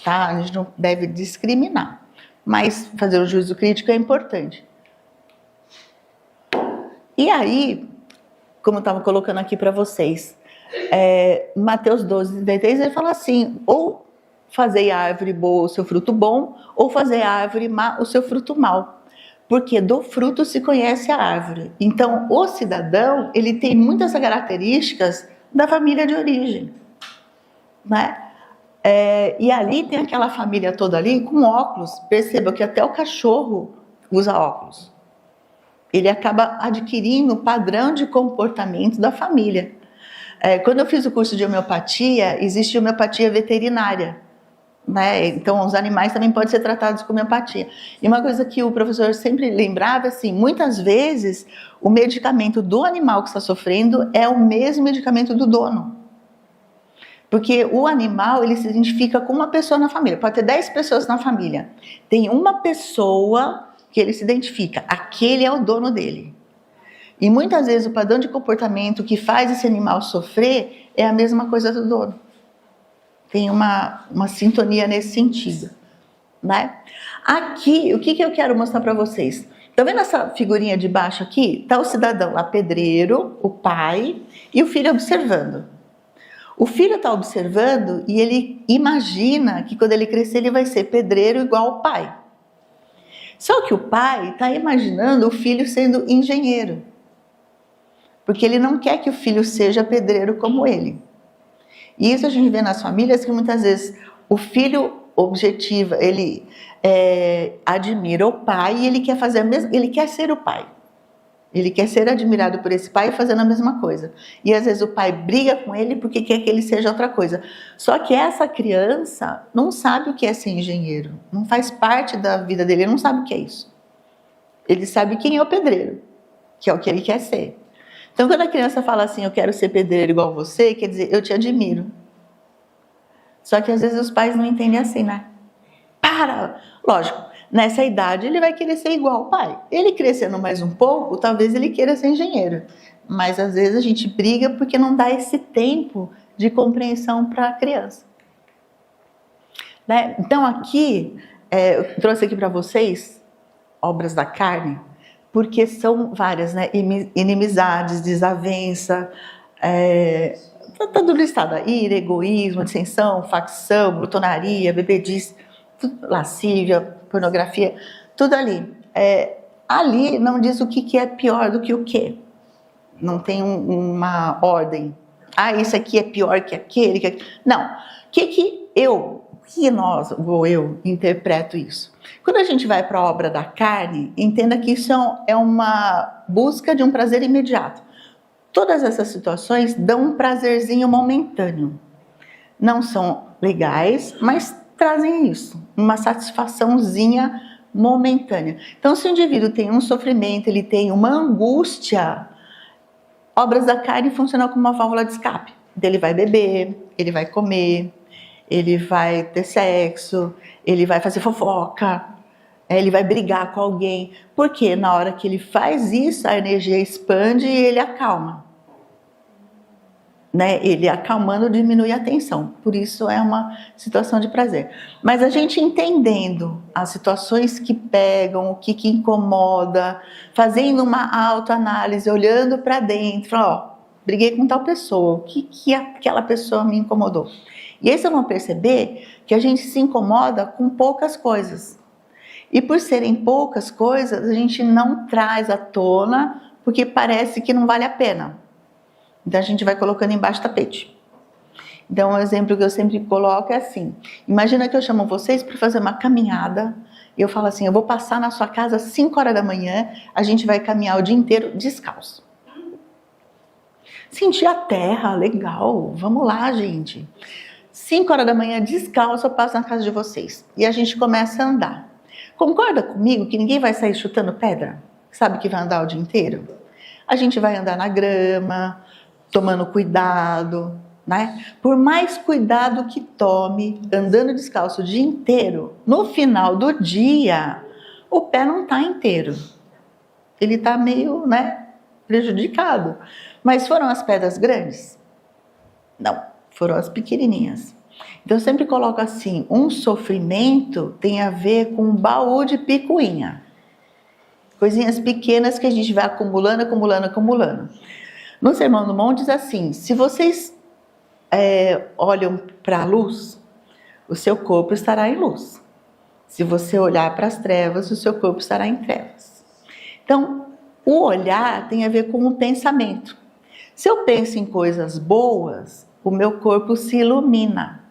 A: tá? A gente não deve discriminar. Mas fazer o juízo crítico é importante. E aí, como eu estava colocando aqui para vocês, Mateus 12, 33, ele fala assim, ou fazer a árvore boa o seu fruto bom, ou fazer a árvore má o seu fruto mau. Porque do fruto se conhece a árvore. Então, o cidadão, ele tem muitas características da família de origem, né? E ali tem aquela família toda ali com óculos. Perceba que até o cachorro usa óculos. Ele acaba adquirindo o padrão de comportamento da família. Quando eu fiz o curso de homeopatia, existe homeopatia veterinária, né? Então os animais também podem ser tratados com homeopatia. E uma coisa que o professor sempre lembrava, assim, muitas vezes o medicamento do animal que está sofrendo é o mesmo medicamento do dono. Porque o animal, ele se identifica com uma pessoa na família. Pode ter 10 pessoas na família. Tem uma pessoa que ele se identifica. Aquele é o dono dele. E muitas vezes o padrão de comportamento que faz esse animal sofrer é a mesma coisa do dono. Tem uma sintonia nesse sentido, né? Aqui, o que eu quero mostrar para vocês? Tá vendo essa figurinha de baixo aqui? Tá o cidadão lá, pedreiro, o pai e o filho observando. O filho está observando e ele imagina que quando ele crescer ele vai ser pedreiro igual ao pai. Só que o pai está imaginando o filho sendo engenheiro. Porque ele não quer que o filho seja pedreiro como ele. E isso a gente vê nas famílias que muitas vezes o filho objetiva, ele admira o pai e ele quer fazer a mesma, ele quer ser o pai. Ele quer ser admirado por esse pai fazendo a mesma coisa. E às vezes o pai briga com ele porque quer que ele seja outra coisa. Só que essa criança não sabe o que é ser engenheiro. Não faz parte da vida dele, ele não sabe o que é isso. Ele sabe quem é o pedreiro, que é o que ele quer ser. Então quando a criança fala assim, eu quero ser pedreiro igual você, quer dizer, eu te admiro. Só que às vezes os pais não entendem assim, né? Lógico. Nessa idade ele vai querer ser igual ao pai. Ele crescendo mais um pouco, talvez ele queira ser engenheiro. Mas às vezes a gente briga porque não dá esse tempo de compreensão para a criança. Né? Então aqui, eu trouxe aqui para vocês obras da carne, porque são várias, né? Inimizades, desavença, tá tudo listado. Ira, egoísmo, dissensão, facção, glutonaria, bebedice, lascívia, pornografia, tudo ali. Ali não diz o que é pior do que o que. Não tem uma ordem. Isso aqui é pior que aquele. Não. Eu interpreto isso? Quando a gente vai para a obra da carne, entenda que isso é uma busca de um prazer imediato. Todas essas situações dão um prazerzinho momentâneo. Não são legais, mas trazem isso, uma satisfaçãozinha momentânea. Então, se o indivíduo tem um sofrimento, ele tem uma angústia, obras da carne funcionam como uma válvula de escape. Então, ele vai beber, ele vai comer, ele vai ter sexo, ele vai fazer fofoca, ele vai brigar com alguém. Porque na hora que ele faz isso, a energia expande e ele acalma. Né? Ele acalmando diminui a tensão, por isso é uma situação de prazer. Mas a gente entendendo as situações que pegam, o que incomoda, fazendo uma autoanálise, olhando para dentro, briguei com tal pessoa, o que aquela pessoa me incomodou. E aí vocês vão perceber que a gente se incomoda com poucas coisas. E por serem poucas coisas, a gente não traz à tona, porque parece que não vale a pena. Então a gente vai colocando embaixo do tapete. Então um exemplo que eu sempre coloco é assim: imagina que eu chamo vocês para fazer uma caminhada e eu falo assim, eu vou passar na sua casa às 5 horas da manhã, a gente vai caminhar o dia inteiro descalço. Sentir a terra, legal, vamos lá, gente. 5 horas da manhã descalço, eu passo na casa de vocês e a gente começa a andar. Concorda comigo que ninguém vai sair chutando pedra? Sabe que vai andar o dia inteiro? A gente vai andar na grama, tomando cuidado, né? Por mais cuidado que tome, andando descalço o dia inteiro, no final do dia, o pé não está inteiro. Ele está meio, né, prejudicado. Mas foram as pedras grandes? Não, foram as pequenininhas. Então eu sempre coloco assim, um sofrimento tem a ver com um baú de picuinha. Coisinhas pequenas que a gente vai acumulando. No Sermão do Monte diz assim, se vocês olham para a luz, o seu corpo estará em luz. Se você olhar para as trevas, o seu corpo estará em trevas. Então, o olhar tem a ver com o pensamento. Se eu penso em coisas boas, o meu corpo se ilumina,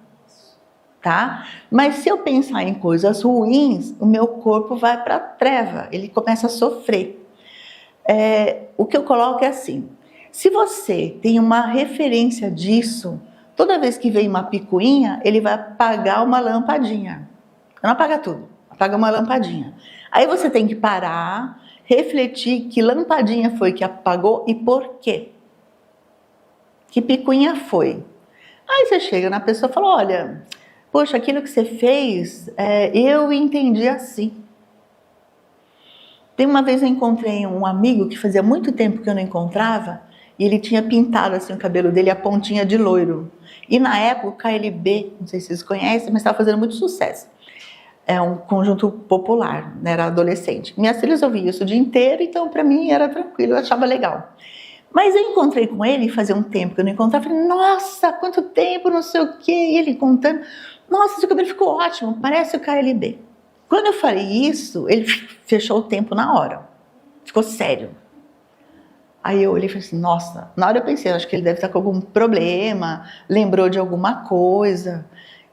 A: tá? Mas se eu pensar em coisas ruins, o meu corpo vai para a treva, ele começa a sofrer. O que eu coloco é assim, se você tem uma referência disso, toda vez que vem uma picuinha, ele vai apagar uma lampadinha. Não apaga tudo, apaga uma lampadinha. Aí você tem que parar, refletir que lampadinha foi que apagou e por quê. Que picuinha foi? Aí você chega na pessoa e fala, olha, poxa, aquilo que você fez, eu entendi assim. Tem uma vez eu encontrei um amigo que fazia muito tempo que eu não encontrava, e ele tinha pintado assim o cabelo dele, a pontinha de loiro. E na época o KLB, não sei se vocês conhecem, mas estava fazendo muito sucesso. É um conjunto popular, né? Era adolescente. Minhas filhas ouviam isso o dia inteiro, então para mim era tranquilo, eu achava legal. Mas eu encontrei com ele, fazia um tempo que eu não encontrava, falei, nossa, quanto tempo, não sei o quê. E ele contando, nossa, seu cabelo ficou ótimo, parece o KLB. Quando eu falei isso, ele fechou o tempo na hora, ficou sério. Aí eu olhei e falei assim, nossa, na hora eu pensei, acho que ele deve estar com algum problema, lembrou de alguma coisa.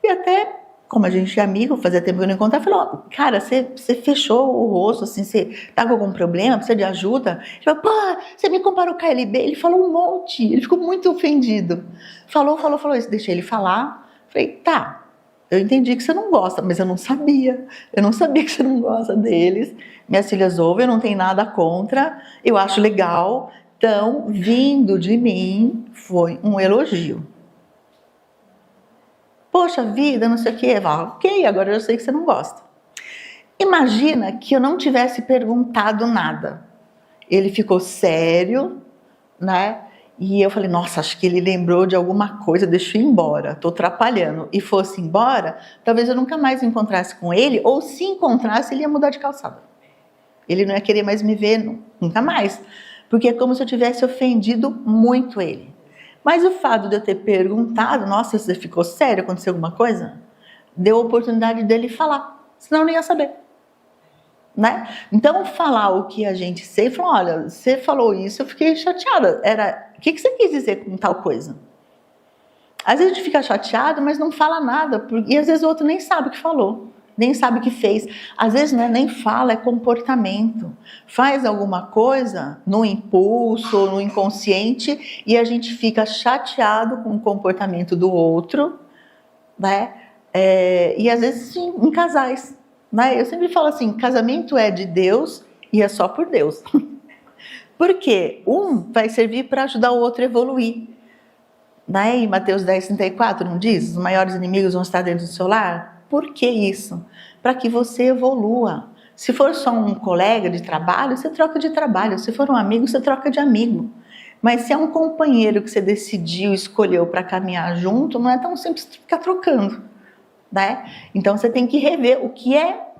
A: E até, como a gente é amigo, fazia tempo que eu não encontrava, falou, cara, você fechou o rosto, assim, você tá com algum problema, precisa de ajuda? Ele falou, pô, você me comparou com o KLB? Ele falou um monte, ele ficou muito ofendido. Falou isso, deixei ele falar. Falei, tá, eu entendi que você não gosta, mas eu não sabia que você não gosta deles. Minhas filhas ouvem, eu não tenho nada contra, eu acho legal. Então, vindo de mim, foi um elogio. Poxa vida, não sei o que. Ok, agora eu sei que você não gosta. Imagina que eu não tivesse perguntado nada. Ele ficou sério, né? E eu falei, nossa, acho que ele lembrou de alguma coisa, deixa eu ir embora, tô atrapalhando. E fosse embora, talvez eu nunca mais encontrasse com ele, ou se encontrasse, ele ia mudar de calçada. Ele não ia querer mais me ver, nunca mais. Porque é como se eu tivesse ofendido muito ele. Mas o fato de eu ter perguntado, nossa, você ficou sério, aconteceu alguma coisa? Deu a oportunidade dele falar, senão eu não ia saber. Né? Então, falar o que a gente sei, falou, olha, você falou isso, eu fiquei chateada. O que você quis dizer com tal coisa? Às vezes a gente fica chateado, mas não fala nada, e às vezes o outro nem sabe o que falou, nem sabe o que fez. Às vezes não é nem fala, é comportamento. Faz alguma coisa no impulso ou no inconsciente e a gente fica chateado com o comportamento do outro, né? E às vezes em casais. Né? Eu sempre falo assim, casamento é de Deus e é só por Deus. Porque um vai servir para ajudar o outro a evoluir. Né? Em Mateus 10:34 não diz? Os maiores inimigos vão estar dentro do seu lar? Por que isso? Para que você evolua. Se for só um colega de trabalho, você troca de trabalho. Se for um amigo, você troca de amigo. Mas se é um companheiro que você decidiu, escolheu para caminhar junto, não é tão simples ficar trocando. Né? Então você tem que rever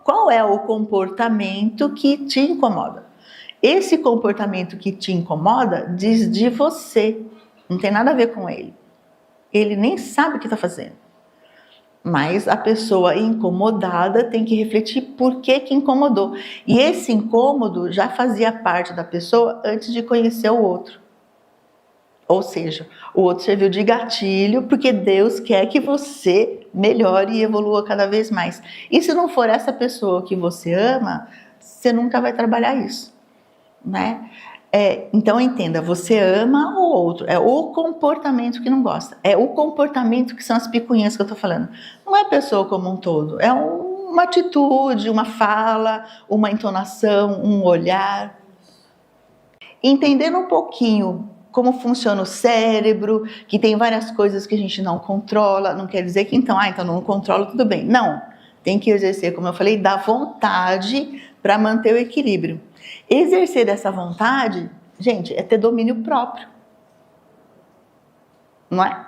A: qual é o comportamento que te incomoda. Esse comportamento que te incomoda diz de você, não tem nada a ver com ele. Ele nem sabe o que está fazendo. Mas a pessoa incomodada tem que refletir por que incomodou. E esse incômodo já fazia parte da pessoa antes de conhecer o outro. Ou seja, o outro serviu de gatilho porque Deus quer que você melhore e evolua cada vez mais. E se não for essa pessoa que você ama, você nunca vai trabalhar isso, né? Então entenda, você ama o outro, é o comportamento que não gosta, é o comportamento que são as picuinhas que eu estou falando. Não é a pessoa como um todo, é uma atitude, uma fala, uma entonação, um olhar. Entendendo um pouquinho como funciona o cérebro, que tem várias coisas que a gente não controla, não quer dizer que então não controla, tudo bem. Não, tem que exercer, como eu falei, da vontade para manter o equilíbrio. Exercer dessa vontade, gente, é ter domínio próprio. Não é?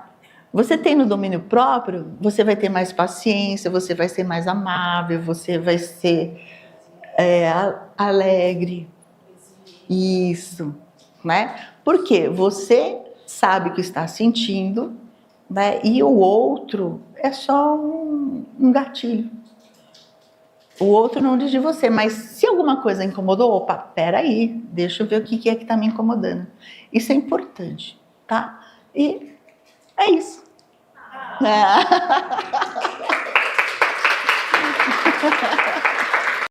A: Você tem no domínio próprio, você vai ter mais paciência, você vai ser mais amável, você vai ser alegre. Isso, né? Porque você sabe o que está sentindo, né? E o outro é só um gatilho. O outro não diz de você, mas se alguma coisa incomodou, opa, peraí, deixa eu ver o que é que está me incomodando. Isso é importante, tá? E é isso.